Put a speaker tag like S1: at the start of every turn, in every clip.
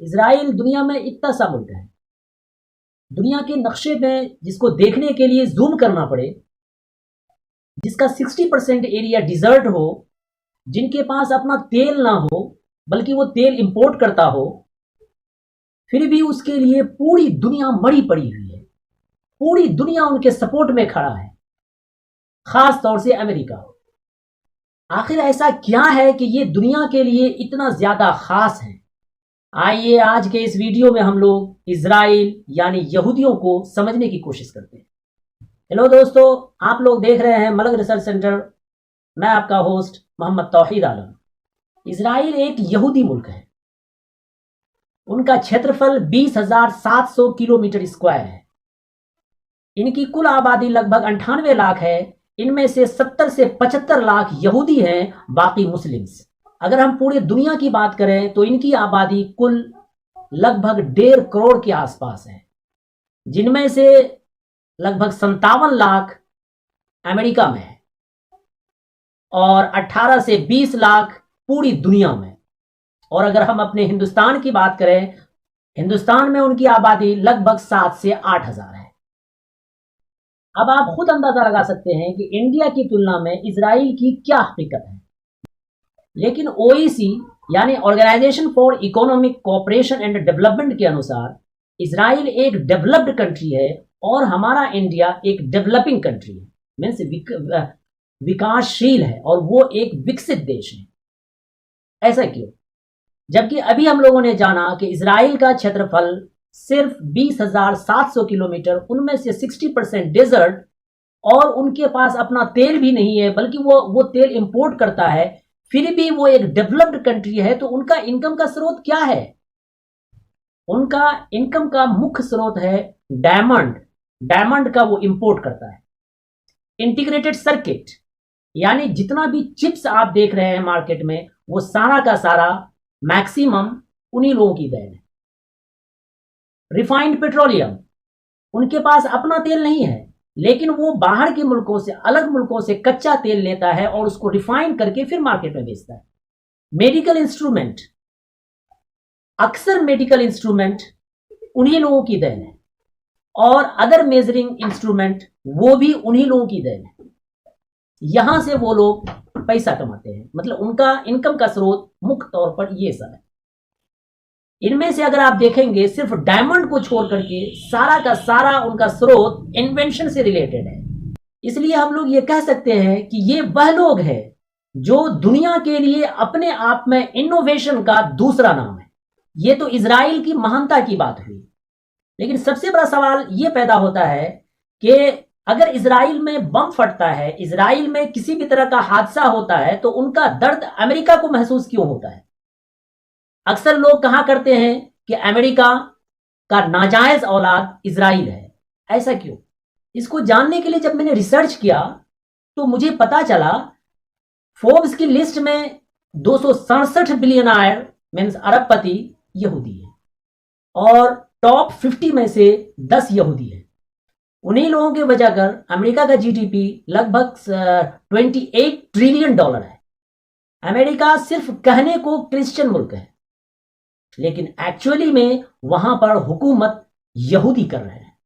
S1: Israel दुनिया में इतना सा मुल्क है, दुनिया के नक्शे में जिसको देखने के लिए जूम करना पड़े, जिसका 60% एरिया डिजर्ट हो, जिनके पास अपना तेल ना हो बल्कि वो तेल इंपोर्ट करता हो, फिर भी उसके लिए पूरी दुनिया मरी पड़ी हुई है। पूरी दुनिया उनके सपोर्ट में खड़ा है, खास तौर से अमेरिका। आखिर ऐसा क्या है कि ये दुनिया के लिए इतना ज्यादा खास है? आइए आज के इस वीडियो में हम लोग इजराइल यानी यहूदियों को समझने की कोशिश करते हैं। हेलो दोस्तों, आप लोग देख रहे हैं मलक रिसर्च सेंटर। मैं आपका होस्ट मोहम्मद तौहीद आलम। इजराइल एक यहूदी मुल्क है। उनका क्षेत्रफल 20,700 किलोमीटर स्क्वायर है। इनकी कुल आबादी लगभग 98 लाख है। इनमें से 70 से 75 लाख यहूदी हैं, बाकी मुस्लिम्स। अगर हम पूरी दुनिया की बात करें तो इनकी आबादी कुल लगभग 1.5 करोड़ के आसपास है, जिनमें से लगभग 57 लाख अमेरिका में है और 18 से 20 लाख पूरी दुनिया में। और अगर हम अपने हिंदुस्तान की बात करें, हिंदुस्तान में उनकी आबादी लगभग 7 से 8 हजार है। अब आप खुद अंदाजा लगा सकते हैं कि इंडिया की तुलना में इजराइल की क्या हकीकत है। लेकिन ओईसी यानी organisation for economic cooperation and development के अनुसार इजराइल एक डेवलप्ड कंट्री है और हमारा इंडिया एक डेवलपिंग कंट्री है, मीन्स विकासशील है, और वो एक विकसित देश है। ऐसा क्यों? जबकि अभी हम लोगों ने जाना कि इजराइल का क्षेत्रफल सिर्फ 20,700 किलोमीटर, उनमें से 60% डेजर्ट, और उनके पास अपना तेल भी नहीं है बल्कि वो तेल इंपोर्ट करता है। फिर भी वो एक डेवलप्ड कंट्री है। तो उनका इनकम का स्रोत क्या है? उनका इनकम का मुख्य स्रोत है डायमंड। डायमंड का वो इंपोर्ट करता है। इंटीग्रेटेड सर्किट यानी जितना भी चिप्स आप देख रहे हैं मार्केट में, वो सारा का सारा मैक्सिमम उन्हीं लोगों की देन है। रिफाइंड पेट्रोलियम, उनके पास अपना तेल नहीं है, लेकिन वो बाहर के मुल्कों से, अलग मुल्कों से कच्चा तेल लेता है और उसको रिफाइन करके फिर मार्केट में बेचता है। मेडिकल इंस्ट्रूमेंट, अक्सर मेडिकल इंस्ट्रूमेंट उन्हीं लोगों की देन है, और अदर मेजरिंग इंस्ट्रूमेंट वो भी उन्हीं लोगों की देन है। यहां से वो लोग पैसा कमाते हैं। मतलब उनका इनकम का स्रोत मुख्य तौर पर ये सब है। इनमें से अगर आप देखेंगे, सिर्फ डायमंड को छोड़ करके सारा का सारा उनका स्रोत इन्वेंशन से रिलेटेड है। इसलिए हम लोग ये कह सकते हैं कि ये वह लोग हैं जो दुनिया के लिए अपने आप में इनोवेशन का दूसरा नाम है। ये तो इजराइल की महानता की बात हुई। लेकिन सबसे बड़ा सवाल ये पैदा होता है कि अगर इजराइल में बम फटता है, इजराइल में किसी भी तरह का हादसा होता है, तो उनका दर्द अमेरिका को महसूस क्यों होता है? अक्सर लोग कहा करते हैं कि अमेरिका का नाजायज औलाद इजराइल है। ऐसा क्यों? इसको जानने के लिए जब मैंने रिसर्च किया तो मुझे पता चला, फोर्ब्स की लिस्ट में 267 बिलियनर मीन्स अरबपति यहूदी है, और टॉप 50 में से 10 यहूदी है। उन्हीं लोगों की वजह कर अमेरिका का जीडीपी लगभग 28 ट्रिलियन डॉलर है। अमेरिका सिर्फ कहने को क्रिश्चियन मुल्क है, लेकिन एक्चुअली में वहां पर हुकूमत यहूदी कर रहे हैं।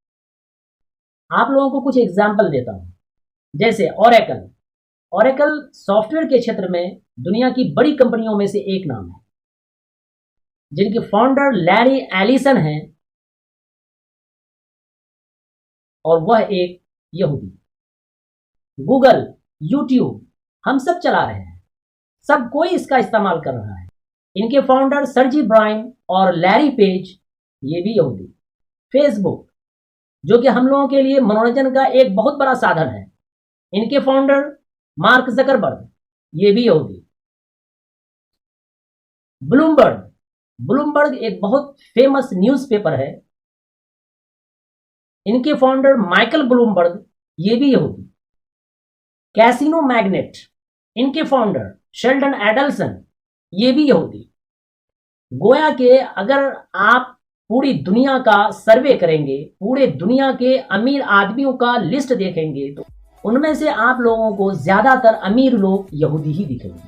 S1: आप लोगों को कुछ एग्जाम्पल देता हूं। जैसे ओरेकल सॉफ्टवेयर के क्षेत्र में दुनिया की बड़ी कंपनियों में से एक नाम है, जिनके फाउंडर लैरी एलिसन हैं, और वह एक यहूदी। गूगल, यूट्यूब हम सब चला रहे हैं, सब कोई इसका इस्तेमाल कर रहा है। इनके फाउंडर सर्जी ब्राइन और लैरी पेज, ये भी यहूदी। फेसबुक, जो कि हम लोगों के लिए मनोरंजन का एक बहुत बड़ा साधन है, इनके फाउंडर मार्क जकरबर्ग, ये भी यहूदी। ब्लूमबर्ग एक बहुत फेमस न्यूज़पेपर है, इनके फाउंडर माइकल ब्लूमबर्ग, ये भी यहूदी। कैसीनो मैग्नेट, इनके फाउंडर शेल्डन एडल्सन, ये भी यहूदी। गोया के अगर आप पूरी दुनिया का सर्वे करेंगे, पूरे दुनिया के अमीर आदमियों का लिस्ट देखेंगे, तो उनमें से आप लोगों को ज्यादातर अमीर लोग यहूदी ही दिखेंगे।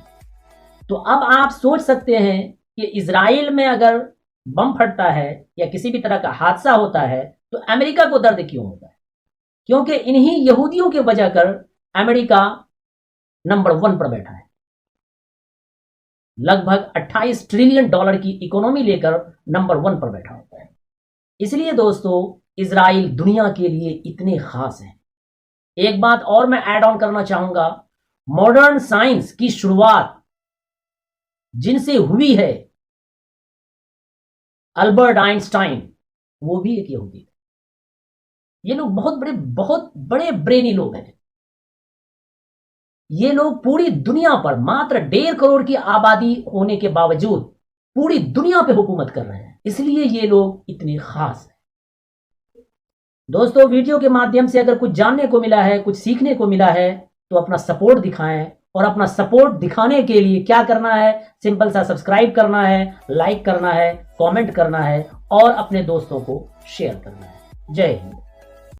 S1: तो अब आप सोच सकते हैं कि इजराइल में अगर बम फटता है या किसी भी तरह का हादसा होता है तो अमेरिका को दर्द क्यों होता है? क्योंकि इन्हीं यहूदियों के वजह कर अमेरिका नंबर 1 पर बैठा है। लगभग 28 ट्रिलियन डॉलर की इकोनॉमी लेकर नंबर 1 पर बैठा होता है। इसलिए दोस्तों इजराइल दुनिया के लिए इतने खास हैं। एक बात और मैं ऐड ऑन करना चाहूंगा, मॉडर्न साइंस की शुरुआत जिनसे हुई है, अल्बर्ट आइंस्टाइन, वो भी एक यहूदी थे। ये लोग बहुत बड़े ब्रेनी लोग हैं। ये लोग पूरी दुनिया पर मात्र 1.5 करोड़ की आबादी होने के बावजूद पूरी दुनिया पे हुकूमत कर रहे हैं, इसलिए ये लोग इतने खास हैं। दोस्तों वीडियो के माध्यम से अगर कुछ जानने को मिला है, कुछ सीखने को मिला है तो अपना सपोर्ट दिखाएं, और अपना सपोर्ट दिखाने के लिए क्या करना है, सिंपल सा सब्सक्राइब करना है, लाइक करना है, कमेंट करना है और अपने दोस्तों को शेयर करना है। जय हिंद।